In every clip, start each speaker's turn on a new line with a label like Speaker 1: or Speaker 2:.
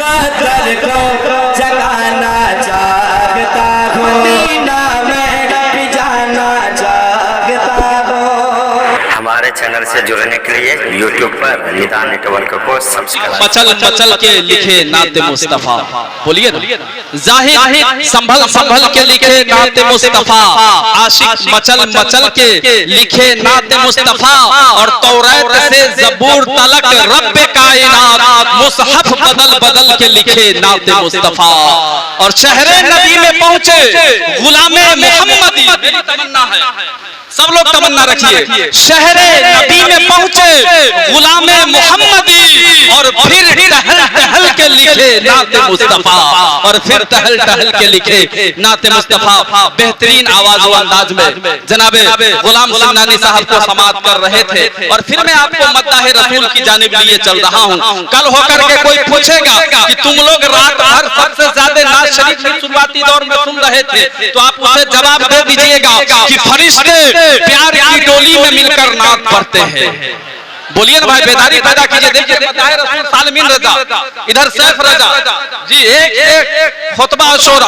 Speaker 1: मुकद्दर को जगाना चाहता हूँ, मदीना में भी जाना चाहता हूँ।
Speaker 2: हमारे चैनल से जुड़ने के लिए यूट्यूब पर निदान नेटवर्क को सब्सक्राइब।
Speaker 3: मचल मचल के लिखे नाते मुस्तफा, बोलिए ना, जाहिद संभल संभल के लिखे नाते मुस्तफा, आशिक मचल मचल के लिखे नाते मुस्तफा, और तौरात से ज़बूर तलक रब्बे कायनात मुसहफ बदल बदल के लिखे नाते मुस्तफा, और शहरे नबी में पहुंचे गुलामे मोहम्मदी। मेरी तमन्ना है, सब लोग तमन्ना रखिए, शहरे नबी में पहुंचे गुलामे मोहम्मदी, और फिर टहल टहल के लिखे नाते मुस्तफा, और फिर टहल टहल के लिखे नाते मुस्तफा। बेहतरीन आवाज और अंदाज में जनाबे गुलाम सुन्नानी साहब को समाअत कर रहे थे, और फिर मैं आपको मद्दाह रसूल की जानिब लिए चल रहा हूँ। कल होकर के कोई पूछेगा कि तुम लोग रात भर सबसे ज्यादा नाज शरीफ की शुरुआती दौर में सुन रहे थे, तो आप उसे जवाब दे दीजिएगा कि फरिश्ते प्यार की डोली में मिलकर नात पढ़ते हैं। बोलिए ना भाई, बेदारी पैदा कीजिए। देखिए मद्दाह रसूल सालमीन रजा, इधर सैफ रजा जी, एक खुतबा अशोरा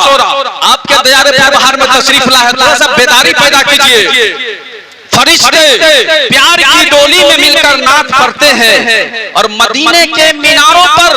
Speaker 3: आपके दयारे बाहर में तशरीफ लाए, थोड़ा सा बेदारी पैदा कीजिए। फरिश्ते प्यार की डोली में मिलकर नात पढ़ते हैं, और मदीने के मीनारों पर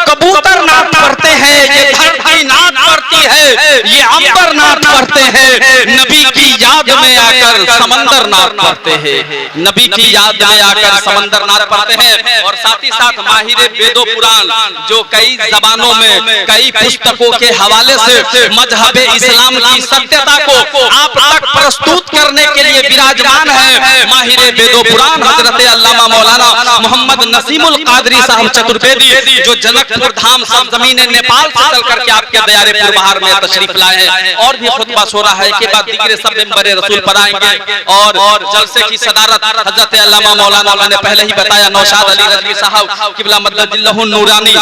Speaker 3: कबूतर नात पढ़ते हैं, ये धरती नात पढ़ती है, ये अंबर नात पढ़ते हैं, नबी की याद में आकर समंदर नात पढ़ते हैं, नबी की याद में आकर समंदर नात पढ़ते हैं। और साथ ही साथ माहिर वेदो पुराण जो कई जबानों में कई पुस्तकों के हवाले से मजहब इस्लाम की सत्यता को आप तक प्रस्तुत करने के लिए विराजमान है, माहिर वेदो पुराण हजरत अल्लामा मौलाना मोहम्मद नसीमुल कादरी साहब चतुर्वेदी, जो जनकपुर धाम सरजमीन नेपाल से चल करके आपके दयारे पुरबहार में तशरीफ लाए हैं। और भी खुतबा हो रहा है, के बाद दीगरे सब मेंबरे रसूल पढ़ाएंगे, और जलसे की सदारत हजरत अल्लामा मौलाना ने पहले ही बताया नौशाद अली रजवी साहब किबला मददिल्लाहु नूरानी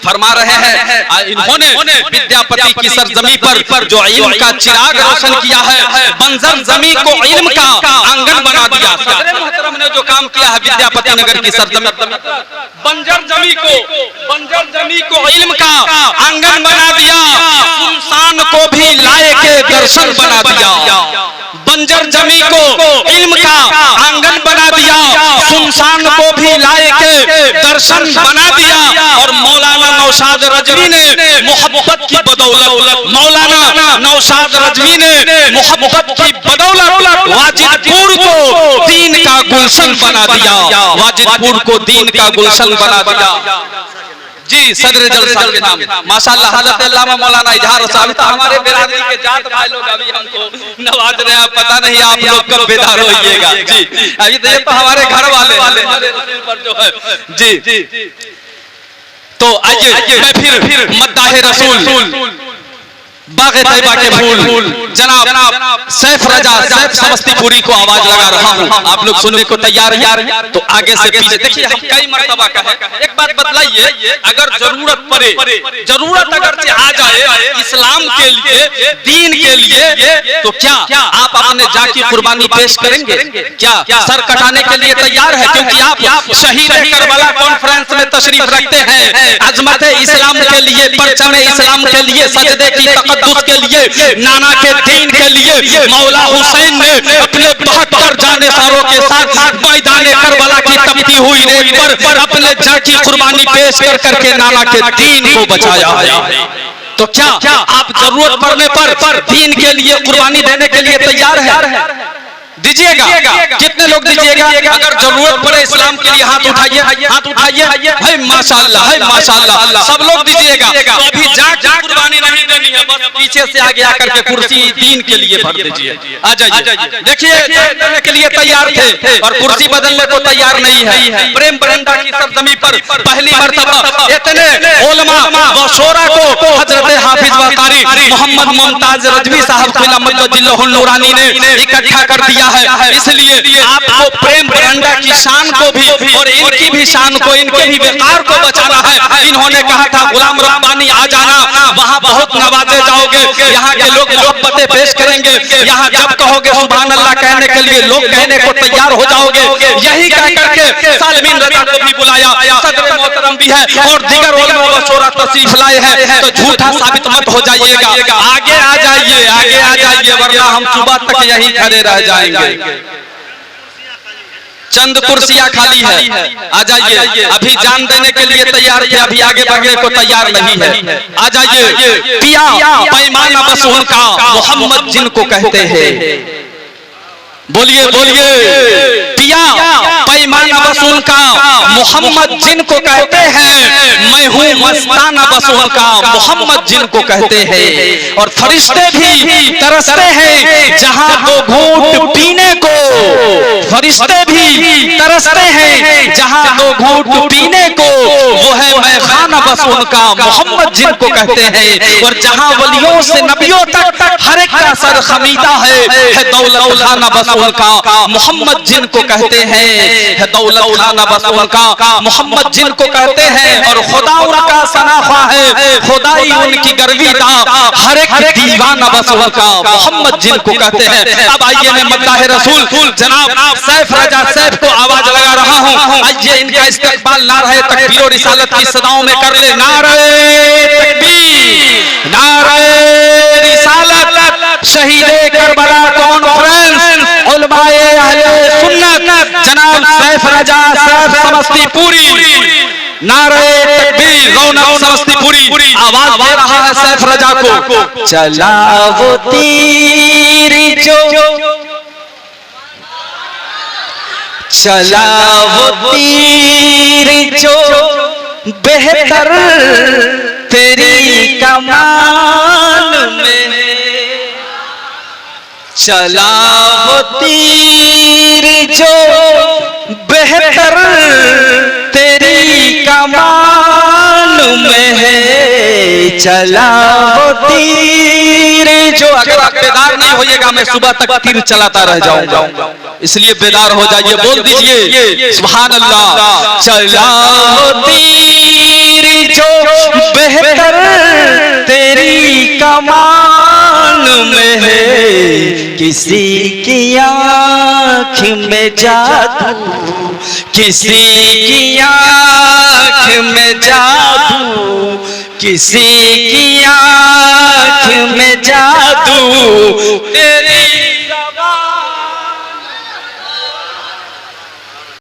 Speaker 3: फरमा रहे हैं। इन्होंने विद्यापति की सरजमी पर जो इल्म का चिराग रोशन किया है, बंजर जमी को इल्म का आंगन बना दिया। सदर मोहतरम ने जो काम किया है विद्यापति नगर की सरजमी, बंजर जमी को इल्म का आंगन बना दिया, सुनसान को भी लाए के दर्शन बना दिया। बंजर जमी को इल्म का आंगन बना दिया, सुनसान को भी लाए के दर्शन बना दिया। और मौलाना नौशाद रजवी ने मोहब्बत की बदौलत, मौलाना नौशाद रजवी ने मोहब्बत की बदौलत वाजिदपुर को दीन का गुलशन बना दिया, वाजिदपुर को दीन का गुलशन बना दिया। जी सदर जलसा के नाम माशाअल्लाह हज़रत अल्लामा मौलाना इजहार साहब, तो हमारे बिरादरी के जात भाई लोग अभी हमको नवाज रहे हैं, पता नहीं आप लोग कब बेदार होइएगा। जी अभी तो ये तो हमारे घर वाले पर जो है जी। तो आइए मैं फिर मद्दाह रसूल बाग़े तैयबा के फूल जनाब सैफ रजा सैफ समस्तीपुरी को आवाज लगा रहा हूँ, आप लोग सुनने को तैयार हैं? तो आगे से पीछे देखिए, हम कई मर्तबा कहे, एक बात बतलाइए, अगर जरूरत पड़े, जरूरत अगर आ जाए इस्लाम के लिए, दीन के लिए, तो क्या आप अपने जान की कुर्बानी पेश करेंगे? क्या सर कटाने के लिए तैयार है? क्योंकि आप शहीद करबला कॉन्फ्रेंस में तशरीफ रखते हैं, अजमत इस्लाम के लिए, परचम इस्लाम के लिए, सजदे की तक़द्दुस के लिए, नाना के दीन के लिए मौला हुसैन ने अपने 72 जानेसारों के साथ मैदान करबला की तपती हुई रेत पर अपने जान की कुर्बानी पेश करके नाना के दीन को बचाया है। तो क्या आप जरूरत पड़ने पर दीन के लिए कुर्बानी देने के लिए तैयार है? दीजिएगा, कितने लोग दीजिएगा? अगर जरूरत पड़े इस्लाम के लिए हाथ उठाइए, हाथ उठाइए। है माशाअल्लाह, है माशाअल्लाह, सब लोग दीजिएगा। तो अभी जान कुर्बानी नहीं देनी है, बस पीछे से आगे आकर के कुर्सी दीन के लिए भर दीजिए। आ जाइए, देखिए देने के लिए तैयार थे और कुर्सी बदलने को तैयार नहीं है। प्रेम बरंडा की सरजमी पर पहली मर्तबा इतने उलमा व शोरा को हजरत हाफिज व कारी मोहम्मद मुमताज रजवी साहब क़िला मददिल्लाहु नूरानी ने इकट्ठा कर दिया है। इसलिए आपको प्रेम बरंडा की शान को भी और इनकी भी शान को, इनके भी वक़ार को बचाना है। इन्होंने कहा था गुलाम रब्बानी आ जाना, वहाँ बहुत नवाजे जाओगे, यहाँ के लोग मोहब्बतें पेश करेंगे, यहाँ जब कहोगे सुभान अल्लाह कहने के लिए लोग कहने को तैयार हो जाओगे। यही कह करके सालमीन रजा को भी बुलाया, सदर मोहतरम भी है और दीगर उलमा व शोरा तशरीफ फरमाए हैं तो झूठा साबित मत हो जाइएगा। आगे आ जाइए, आगे आ जाइए, वरना हम सुबह तक यहीं खड़े रह जाएंगे। चंद कुर्सियां खाली है, आ जाइए। अभी जान देने के लिए तैयार थे, अभी आगे बढ़ने को तैयार नहीं है। आ जाइए। पिया पैमाना बस उनका मोहम्मद जिनको कहते हैं, बोलिए बोलिए। पिया पैमाना बस उनका मोहम्मद जिनको कहते हैं, मैं हूँ मस्ताना बस उनका मोहम्मद जिनको कहते हैं। और फरिश्ते भी तरसते हैं जहाँ दो घूंट पीने को, फरिश्ते भी तरसते हैं जहाँ दो घूंट पीने को, वो है मैं खाना बस उनका मोहम्मद जिनको कहते हैं। और जहाँ वलियों से नबियों तक हर एक का सर खमीदा है दौलत खाना बस उनका मोहम्मद जिनको कहते हैं, है दौलत खाना बस उनका मोहम्मद जिनको कहते हैं। और खुदा उनका सनाफा है, खुदाई उनकी गर्विता, हर एक दीवाना बस उनका मोहम्मद जिनको कहते हैं। अब आइए मैं मद्दाह रसूल जनाब सैफ रजा सैफ को आवाज लगा रहा हूँ, आइए इनका इस्तकबाल नारे तकबीर और रिसालत की सदाओं में कर ले। नारे तकबीर, नारे रिसालत, शहीदे करबला कॉन्फ्रेंस, उलमाए अहले सुन्नत जनाब सैफ रजा सैफ समस्तीपुरी। नारे तकबीर, रौनक समस्तीपुरी। आवाज दे रहा है सैफ रजा को। चला वो तीर जो, चला वो तीर जो बेहतर तेरी कमान में, चला वो तीर जो बेहतर तेरी कमान में है, चला वो तीर जो। अगर आप बेदार नहीं होइएगा मैं सुबह तक तीर चलाता रह जाऊंगा, इसलिए बेदार हो जाइए। बोल दीजिए सुभान अल्लाह। चला वो तीर जो बेहतर तेरी कमान में है, किसी की आँख में जादू, किसी की आँख में जादू, किसी की आँख में जादू, तेरी